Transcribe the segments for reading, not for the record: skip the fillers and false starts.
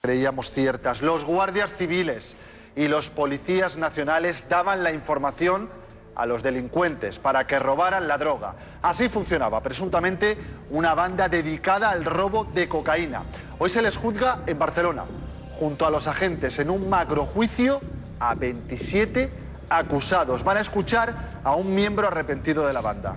creíamos ciertas. Los guardias civiles y los policías nacionales daban la información a los delincuentes para que robaran la droga. Así funcionaba, presuntamente, una banda dedicada al robo de cocaína. Hoy se les juzga en Barcelona, junto a los agentes, en un macrojuicio a 27 acusados. Van a escuchar a un miembro arrepentido de la banda.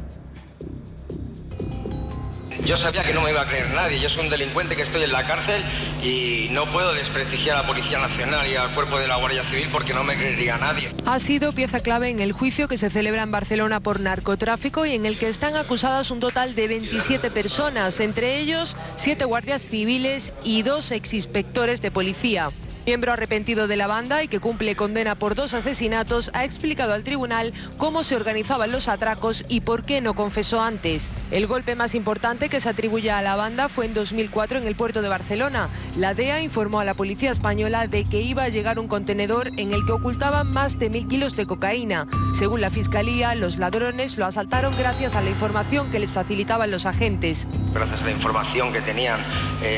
Yo sabía que no me iba a creer nadie. Yo soy un delincuente que estoy en la cárcel y no puedo desprestigiar a la Policía Nacional y al cuerpo de la Guardia Civil porque no me creería nadie. Ha sido pieza clave en el juicio que se celebra en Barcelona por narcotráfico y en el que están acusadas un total de 27 personas, entre ellos 7 guardias civiles y 2 exinspectores de policía. Miembro arrepentido de la banda y que cumple condena por 2 asesinatos, ha explicado al tribunal cómo se organizaban los atracos y por qué no confesó antes. El golpe más importante que se atribuye a la banda fue en 2004 en el puerto de Barcelona. La DEA informó a la policía española de que iba a llegar un contenedor en el que ocultaban más de 1000 kilos de cocaína. Según la fiscalía, los ladrones lo asaltaron gracias a la información que les facilitaban los agentes. Gracias a la información que tenían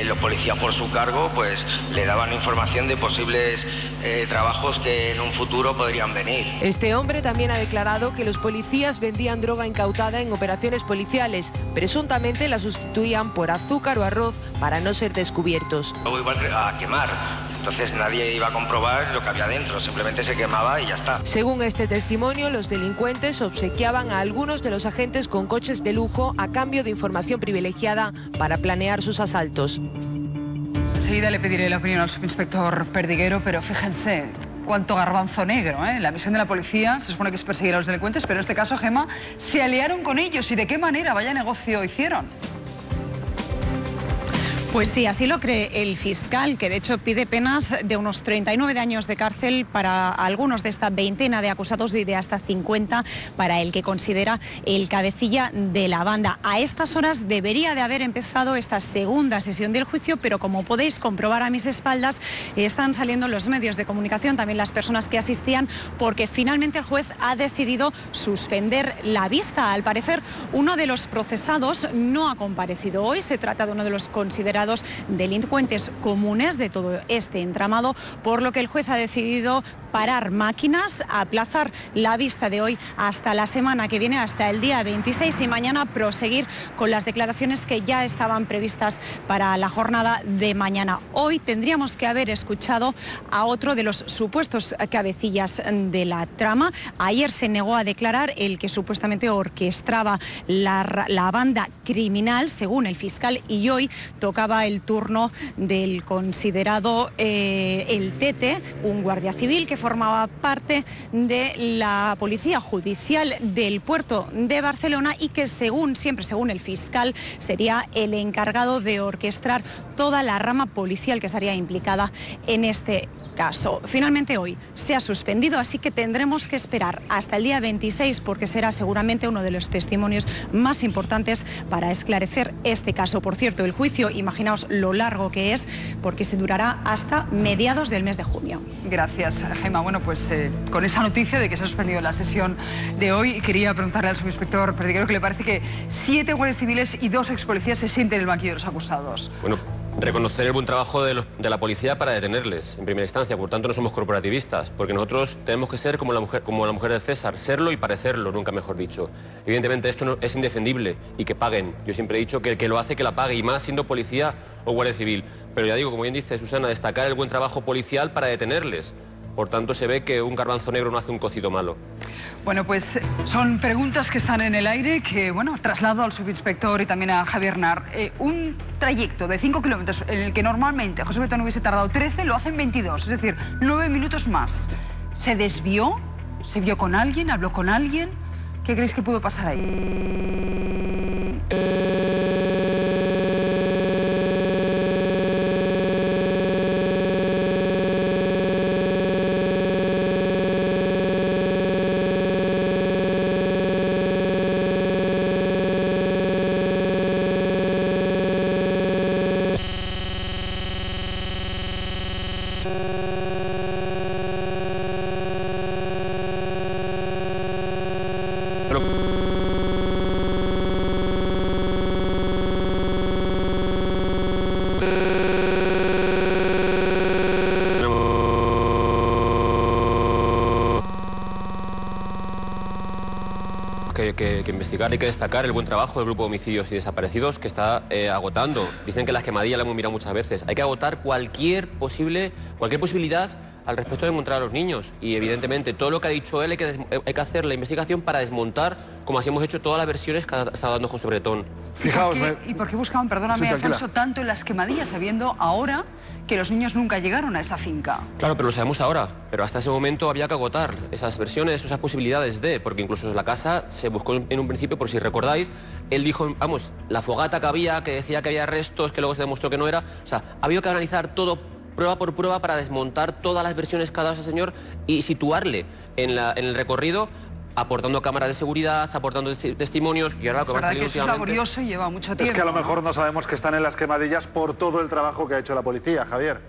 los policías por su cargo, pues le daban información de posibles trabajos que en un futuro podrían venir. Este hombre también ha declarado que los policías vendían droga incautada en operaciones policiales. Presuntamente la sustituían por azúcar o arroz para no ser descubiertos. Luego igual a quemar. Entonces nadie iba a comprobar lo que había dentro, simplemente se quemaba y ya está. Según este testimonio, los delincuentes obsequiaban a algunos de los agentes con coches de lujo a cambio de información privilegiada para planear sus asaltos. Enseguida le pediré la opinión al subinspector Perdiguero, pero fíjense cuánto garbanzo negro, ¿eh? La misión de la policía se supone que es perseguir a los delincuentes, pero en este caso, Gemma, se aliaron con ellos. ¿Y de qué manera? Vaya negocio hicieron. Pues sí, así lo cree el fiscal, que de hecho pide penas de unos 39 años de cárcel para algunos de esta veintena de acusados y de hasta 50 para el que considera el cabecilla de la banda. A estas horas debería de haber empezado esta segunda sesión del juicio, pero como podéis comprobar a mis espaldas, están saliendo los medios de comunicación, también las personas que asistían, porque finalmente el juez ha decidido suspender la vista. Al parecer, uno de los procesados no ha comparecido hoy. Se trata de uno de los considerados delincuentes comunes de todo este entramado, por lo que el juez ha decidido parar máquinas, aplazar la vista de hoy hasta la semana que viene, hasta el día 26, y mañana proseguir con las declaraciones que ya estaban previstas para la jornada de mañana. Hoy tendríamos que haber escuchado a otro de los supuestos cabecillas de la trama. Ayer se negó a declarar el que supuestamente orquestaba la banda criminal, según el fiscal, y hoy tocaba el turno del considerado el Tete, un guardia civil que formaba parte de la policía judicial del puerto de Barcelona y que siempre según el fiscal sería el encargado de orquestar toda la rama policial que estaría implicada en este caso. Finalmente hoy se ha suspendido, así que tendremos que esperar hasta el día 26 porque será seguramente uno de los testimonios más importantes para esclarecer este caso. Por cierto, el juicio, imaginaos lo largo que es, porque se durará hasta mediados del mes de junio. Gracias, Gemma. Bueno, pues con esa noticia de que se ha suspendido la sesión de hoy, quería preguntarle al subinspector Perdiguero que le parece que 7 guardias civiles y 2 expolicías se sienten en el banquillo de los acusados. Bueno, reconocer el buen trabajo de la policía para detenerles en primera instancia. Por tanto, no somos corporativistas, porque nosotros tenemos que ser como la mujer de César, serlo y parecerlo, nunca mejor dicho. Evidentemente esto no, es indefendible, y que paguen. Yo siempre he dicho que el que lo hace, que la pague, y más siendo policía o guardia civil. Pero ya digo, como bien dice Susana, destacar el buen trabajo policial para detenerles. Por tanto, se ve que un garbanzo negro no hace un cocido malo. Bueno, pues son preguntas que están en el aire que, bueno, traslado al subinspector y también a Javier Nar. Un trayecto de 5 kilómetros en el que normalmente José Bretón hubiese tardado 13, lo hacen 22, es decir, 9 minutos más. ¿Se desvió? ¿Se vio con alguien? ¿Habló con alguien? ¿Qué creéis que pudo pasar ahí? que investigar, hay que destacar el buen trabajo del Grupo de Homicidios y Desaparecidos que está agotando. Dicen que la esquemadilla la hemos mirado muchas veces. Hay que agotar cualquier posibilidad al respecto de encontrar a los niños. Y evidentemente todo lo que ha dicho él hay que hacer la investigación para desmontar, como así hemos hecho todas las versiones que ha estado dando José Bretón. Fijaos, ¿Y por qué buscaban, perdóname, sí, Alfonso, tanto en las quemadillas, sabiendo ahora que los niños nunca llegaron a esa finca? Claro, pero lo sabemos ahora. Pero hasta ese momento había que agotar esas versiones, esas posibilidades porque incluso en la casa se buscó en un principio, por si recordáis, él dijo, vamos, la fogata que había, que decía que había restos, que luego se demostró que no era. O sea, ha habido que analizar todo prueba por prueba para desmontar todas las versiones que ha dado ese señor y situarle en el recorrido, aportando cámaras de seguridad, aportando testimonios, y ahora lo que va a salir últimamente... Es laborioso y lleva mucho tiempo. Es que a lo mejor no sabemos que están en las quemadillas por todo el trabajo que ha hecho la policía, Javier.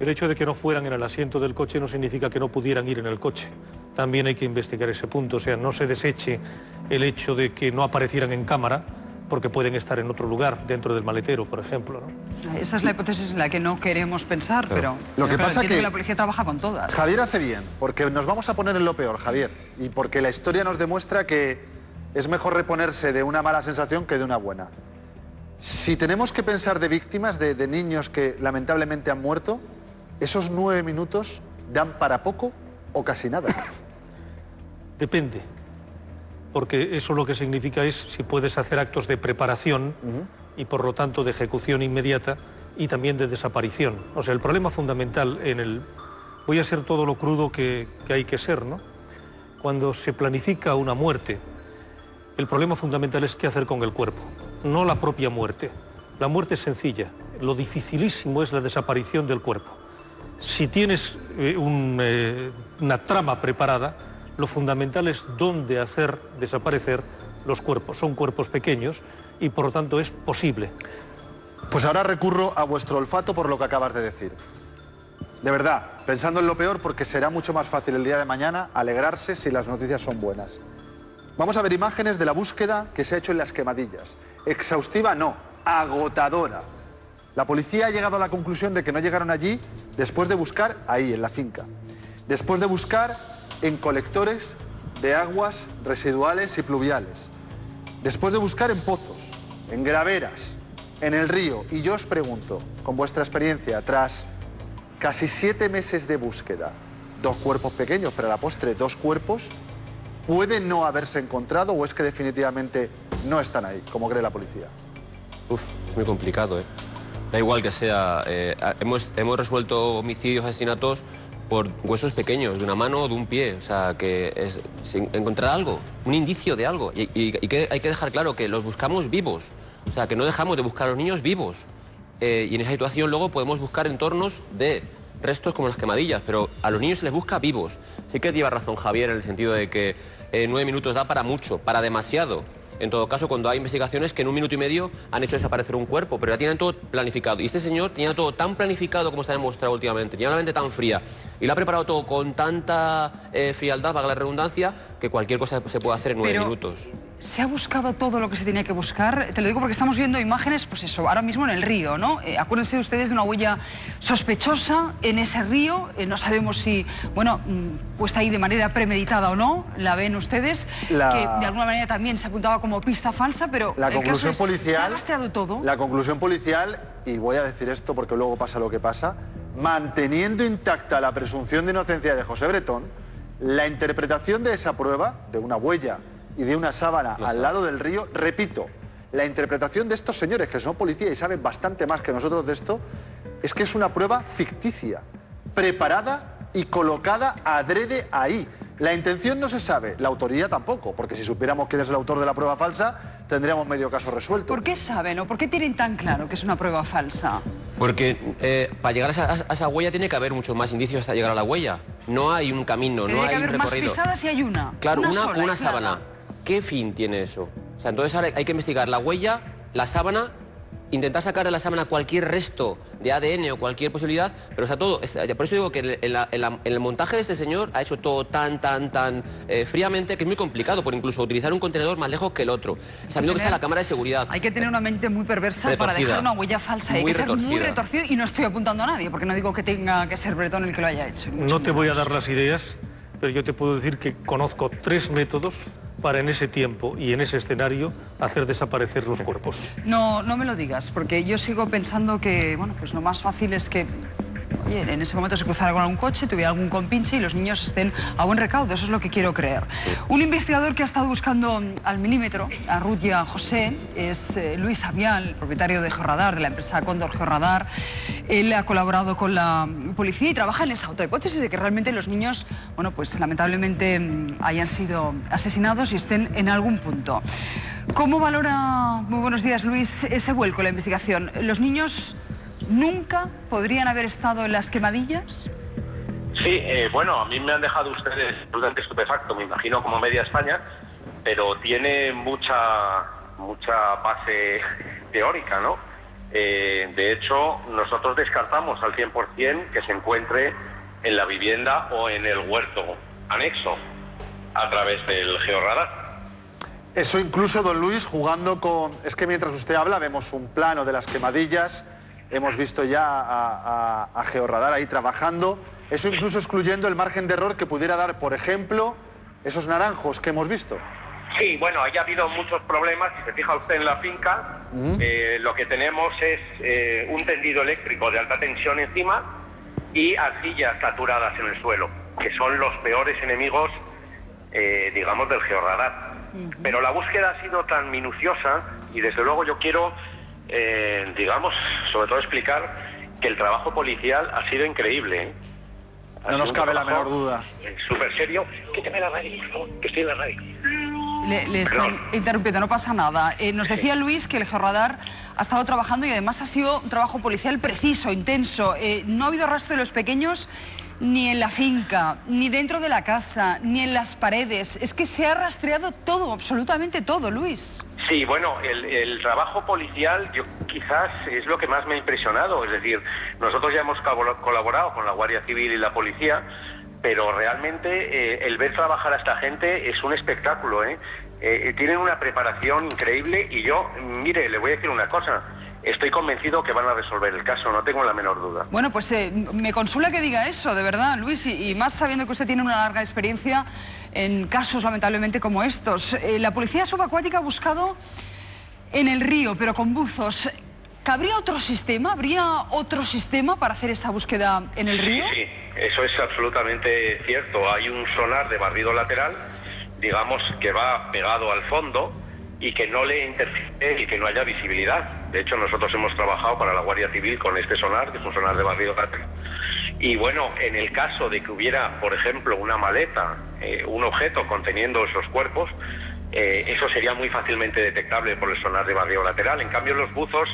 El hecho de que no fueran en el asiento del coche no significa que no pudieran ir en el coche. También hay que investigar ese punto, o sea, no se deseche el hecho de que no aparecieran en cámara, porque pueden estar en otro lugar, dentro del maletero, por ejemplo, ¿no? Esa es la hipótesis en la que no queremos pensar, pero lo que pasa es que la policía trabaja con todas. Javier hace bien, porque nos vamos a poner en lo peor, Javier, y porque la historia nos demuestra que es mejor reponerse de una mala sensación que de una buena. Si tenemos que pensar de víctimas, de niños que lamentablemente han muerto, esos 9 minutos dan para poco o casi nada. Depende. Porque eso lo que significa es si puedes hacer actos de preparación y por lo tanto de ejecución inmediata y también de desaparición. O sea, el problema fundamental voy a ser todo lo crudo que hay que ser, ¿no? Cuando se planifica una muerte, el problema fundamental es qué hacer con el cuerpo, no la propia muerte. La muerte es sencilla, lo dificilísimo es la desaparición del cuerpo. Si tienes una trama preparada, lo fundamental es dónde hacer desaparecer los cuerpos. Son cuerpos pequeños y por lo tanto es posible. Pues ahora recurro a vuestro olfato por lo que acabas de decir. De verdad, pensando en lo peor, porque será mucho más fácil el día de mañana alegrarse si las noticias son buenas. Vamos a ver imágenes de la búsqueda que se ha hecho en las quemadillas. Exhaustiva no, agotadora. La policía ha llegado a la conclusión de que no llegaron allí después de buscar ahí, en la finca. Después de buscar en colectores de aguas residuales y pluviales. Después de buscar en pozos, en graveras, en el río. Y yo os pregunto, con vuestra experiencia, tras casi 7 meses de búsqueda, 2 cuerpos pequeños, pero a la postre 2 cuerpos, ¿pueden no haberse encontrado o es que definitivamente no están ahí, como cree la policía? Es muy complicado, ¿eh? Da igual que sea... hemos resuelto homicidios, asesinatos por huesos pequeños, de una mano o de un pie. O sea, que es encontrar algo, un indicio de algo. Y que hay que dejar claro que los buscamos vivos. O sea, que no dejamos de buscar a los niños vivos. Y en esa situación luego podemos buscar entornos de restos como las quemadillas, pero a los niños se les busca vivos. Sí que lleva razón Javier en el sentido de que 9 minutos da para mucho, para demasiado. En todo caso, cuando hay investigaciones que en 1 minuto y medio han hecho desaparecer un cuerpo, pero ya tienen todo planificado. Y este señor tenía todo tan planificado como se ha demostrado últimamente, tenía la mente tan fría y lo ha preparado todo con tanta frialdad, valga la redundancia, que cualquier cosa se puede hacer en 9 minutos. ¿Se ha buscado todo lo que se tenía que buscar? Te lo digo porque estamos viendo imágenes, pues eso, ahora mismo en el río, ¿no? Acuérdense ustedes de una huella sospechosa en ese río. No sabemos si, bueno, puesta ahí de manera premeditada o no. La ven ustedes, que de alguna manera también se apuntaba como pista falsa, pero la conclusión policial, ¿se ha rastreado todo? La conclusión policial, y voy a decir esto porque luego pasa lo que pasa, manteniendo intacta la presunción de inocencia de José Bretón, la interpretación de esa prueba, de una huella y de una sábana al lado del río, repito, la interpretación de estos señores que son policía y saben bastante más que nosotros de esto, es que es una prueba ficticia, preparada y colocada adrede ahí. La intención no se sabe, la autoría tampoco, porque si supiéramos quién es el autor de la prueba falsa, tendríamos medio caso resuelto. ¿Por qué saben o por qué tienen tan claro que es una prueba falsa? Porque para llegar a esa huella tiene que haber muchos más indicios hasta llegar a la huella. No hay un camino, no hay un recorrido. Tiene que haber más pisadas y hay una. Claro, sola, una sábana. ¿Qué fin tiene eso? O sea, entonces ahora hay que investigar la huella, la sábana, intentar sacar de la sábana cualquier resto de ADN o cualquier posibilidad, pero está todo... Por eso digo que en el montaje de este señor ha hecho todo tan fríamente que es muy complicado, por incluso utilizar un contenedor más lejos que el otro, sabiendo que está la cámara de seguridad. Hay que tener una mente muy perversa para dejar una huella falsa. Hay que ser muy retorcido, y no estoy apuntando a nadie, porque no digo que tenga que ser Bretón el que lo haya hecho. No te voy a dar las ideas, pero yo te puedo decir que conozco 3 métodos para en ese tiempo y en ese escenario hacer desaparecer los cuerpos. No me lo digas, porque yo sigo pensando que, bueno, pues lo más fácil es que, oye, en ese momento se cruzara con algún coche, tuviera algún compinche y los niños estén a buen recaudo. Eso es lo que quiero creer. Un investigador que ha estado buscando al milímetro a Ruth y a José es Luis Avial, propietario de Georradar, de la empresa Cóndor Georradar. Él ha colaborado con la policía y trabaja en esa otra hipótesis de que realmente los niños, bueno, pues lamentablemente hayan sido asesinados y estén en algún punto. ¿Cómo valora, muy buenos días Luis, ese vuelco en la investigación? ¿Los niños nunca podrían haber estado en las quemadillas? Sí, bueno, a mí me han dejado ustedes absolutamente estupefacto, me imagino como media España, pero tiene mucha base teórica, ¿no? De hecho, nosotros descartamos al 100% que se encuentre en la vivienda o en el huerto anexo a través del georradar. Eso incluso, don Luis, jugando con... Es que mientras usted habla vemos un plano de las quemadillas, hemos visto ya a Georradar ahí trabajando, eso incluso excluyendo el margen de error que pudiera dar, por ejemplo, esos naranjos que hemos visto. Sí, bueno, ahí ha habido muchos problemas. Si se fija usted en la finca, lo que tenemos es un tendido eléctrico de alta tensión encima y arcillas saturadas en el suelo, que son los peores enemigos, digamos, del georradar. Pero la búsqueda ha sido tan minuciosa y desde luego yo quiero, digamos, sobre todo explicar que el trabajo policial ha sido increíble, ¿eh? No nos cabe la menor duda. Súper serio. Quítame la radio, por favor, que estoy en la radio. Le están interrumpiendo, no pasa nada. Nos decía Luis que el Georradar ha estado trabajando y además ha sido un trabajo policial preciso, intenso. No ha habido rastro de los pequeños ni en la finca, ni dentro de la casa, ni en las paredes. Es que se ha rastreado todo, absolutamente todo, Luis. Sí, bueno, el trabajo policial yo quizás es lo que más me ha impresionado. Es decir, nosotros ya hemos colaborado con la Guardia Civil y la policía, pero realmente el ver trabajar a esta gente es un espectáculo, ¿eh? Tienen una preparación increíble y yo, mire, le voy a decir una cosa. Estoy convencido que van a resolver el caso, no tengo la menor duda. Bueno, pues me consuela que diga eso, de verdad, Luis, y más sabiendo que usted tiene una larga experiencia en casos lamentablemente como estos. La policía subacuática ha buscado en el río, pero con buzos. ¿Cabría otro sistema? ¿Habría otro sistema para hacer esa búsqueda en el río? Sí, eso es absolutamente cierto. Hay un sonar de barrido lateral, digamos, que va pegado al fondo y que no le interfiere y que no haya visibilidad. De hecho, nosotros hemos trabajado para la Guardia Civil con este sonar, que es un sonar de barrido lateral. Y bueno, en el caso de que hubiera, por ejemplo, una maleta, un objeto conteniendo esos cuerpos, eso sería muy fácilmente detectable por el sonar de barrido lateral. En cambio, los buzos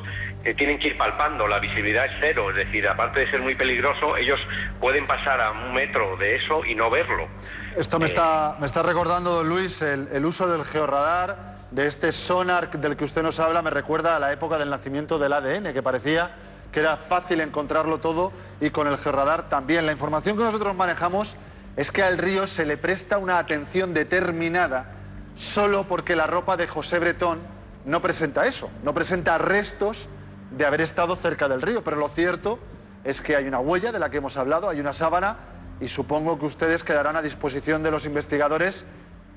tienen que ir palpando, la visibilidad es cero, es decir, aparte de ser muy peligroso, ellos pueden pasar a 1 metro de eso y no verlo. Esto me está recordando, don Luis, el uso del georradar, de este sonar del que usted nos habla, me recuerda a la época del nacimiento del ADN, que parecía que era fácil encontrarlo todo, y con el georradar también. La información que nosotros manejamos es que al río se le presta una atención determinada solo porque la ropa de José Bretón no presenta eso, no presenta restos de haber estado cerca del río, pero lo cierto es que hay una huella de la que hemos hablado, hay una sábana, y supongo que ustedes quedarán a disposición de los investigadores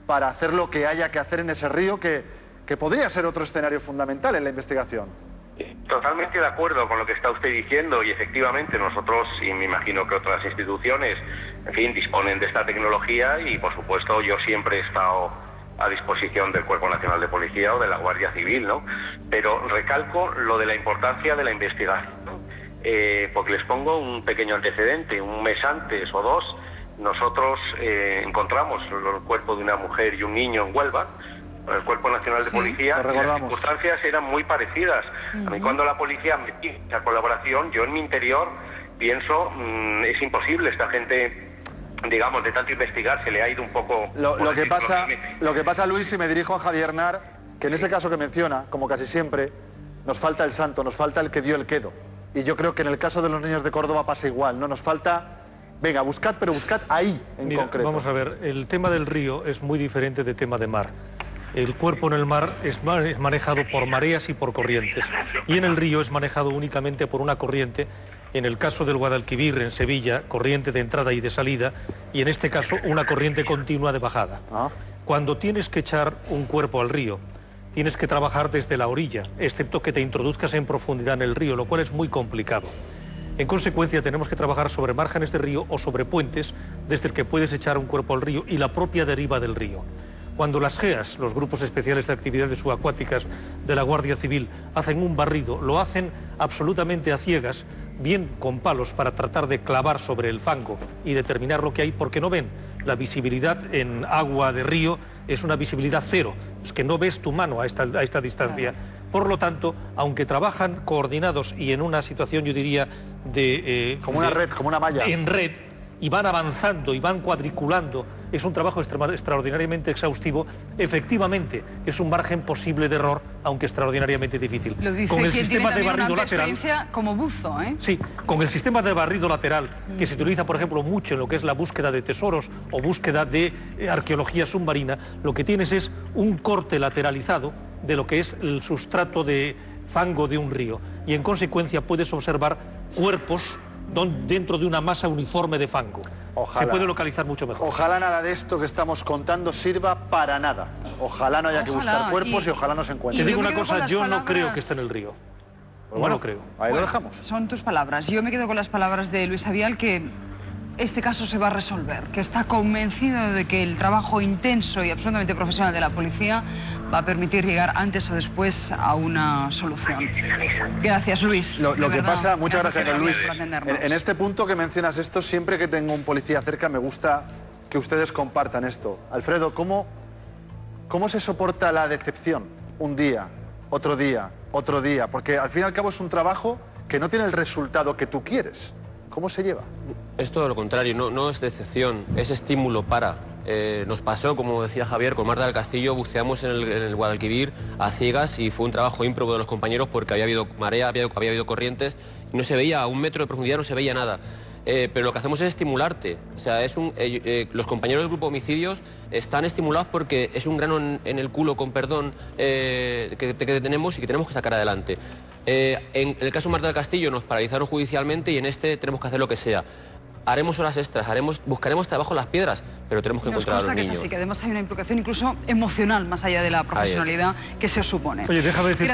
para hacer lo que haya que hacer en ese río, que podría ser otro escenario fundamental en la investigación. Totalmente de acuerdo con lo que está usted diciendo, y efectivamente nosotros, y me imagino que otras instituciones, en fin, disponen de esta tecnología, y por supuesto yo siempre he estado a disposición del Cuerpo Nacional de Policía o de la Guardia Civil, ¿no? Pero recalco lo de la importancia de la investigación, porque les pongo un pequeño antecedente. 1 mes antes o 2, nosotros encontramos el cuerpo de una mujer y un niño en Huelva, con el Cuerpo Nacional de Policía, y las circunstancias eran muy parecidas. A mí, cuando la policía me pide esa colaboración, yo en mi interior pienso, es imposible, esta gente, digamos, de tanto investigar, se le ha ido un poco... Lo que pasa, Luis, y me dirijo a Javier Nar, que en ese caso que menciona, como casi siempre, nos falta el santo, nos falta el que dio el quedo. Y yo creo que en el caso de los niños de Córdoba pasa igual, ¿no? Nos falta... Venga, buscad, pero buscad ahí, en concreto. Vamos a ver, el tema del río es muy diferente del tema de mar. El cuerpo en el mar es manejado por mareas y por corrientes. Y en el río es manejado únicamente por una corriente. En el caso del Guadalquivir, en Sevilla, corriente de entrada y de salida. Y en este caso, una corriente continua de bajada. Cuando tienes que echar un cuerpo al río, tienes que trabajar desde la orilla, excepto que te introduzcas en profundidad en el río, lo cual es muy complicado. En consecuencia, tenemos que trabajar sobre márgenes de río o sobre puentes desde el que puedes echar un cuerpo al río y la propia deriva del río. Cuando las GEAS, los grupos especiales de actividades subacuáticas de la Guardia Civil, hacen un barrido, lo hacen absolutamente a ciegas, bien con palos para tratar de clavar sobre el fango y determinar lo que hay, porque no ven. La visibilidad en agua de río es una visibilidad cero, es que no ves tu mano a esta distancia. Por lo tanto, aunque trabajan coordinados y en una situación, yo diría, como una red, como una malla. En red, y van avanzando y van cuadriculando, es un trabajo extraordinariamente exhaustivo. Efectivamente, es un margen posible de error, aunque extraordinariamente difícil. Lo dice con el quien sistema tiene de barrido una lateral, experiencia como buzo, ¿eh? Sí, con el sistema de barrido lateral, que se utiliza, por ejemplo, mucho en lo que es la búsqueda de tesoros o búsqueda de arqueología submarina, lo que tienes es un corte lateralizado de lo que es el sustrato de fango de un río. Y en consecuencia puedes observar cuerpos dentro de una masa uniforme de fango. Ojalá, se puede localizar mucho mejor. Ojalá nada de esto que estamos contando sirva para nada. Ojalá no haya que buscar cuerpos y ojalá no se encuentre. Te digo una cosa, yo no creo que esté en el río. Pues bueno, creo. Ahí lo dejamos. Son tus palabras. Yo me quedo con las palabras de Luis Avial, que este caso se va a resolver, que está convencido de que el trabajo intenso y absolutamente profesional de la policía va a permitir llegar antes o después a una solución. Gracias, Luis. Lo que pasa, muchas gracias, Luis. Por atendernos. En este punto que mencionas esto, siempre que tengo un policía cerca me gusta que ustedes compartan esto. Alfredo, ¿cómo se soporta la decepción? Un día, otro día, otro día. Porque al fin y al cabo es un trabajo que no tiene el resultado que tú quieres. ¿Cómo se lleva? Es todo lo contrario, no es decepción, es estímulo para. Nos pasó, como decía Javier, con Marta del Castillo, buceamos en el Guadalquivir a ciegas y fue un trabajo ímprobo de los compañeros porque había habido marea, había habido corrientes y no se veía, a 1 metro de profundidad no se veía nada. Pero lo que hacemos es estimularte. O sea, los compañeros del grupo homicidios están estimulados porque es un grano en el culo, con perdón, que tenemos y que tenemos que sacar adelante. En el caso de Marta del Castillo nos paralizaron judicialmente y en este tenemos que hacer lo que sea. Haremos horas extras, buscaremos hasta debajo las piedras, pero tenemos que encontrar a los niños. Es así, que además hay una implicación incluso emocional más allá de la profesionalidad que se os supone. Oye, déjame decir...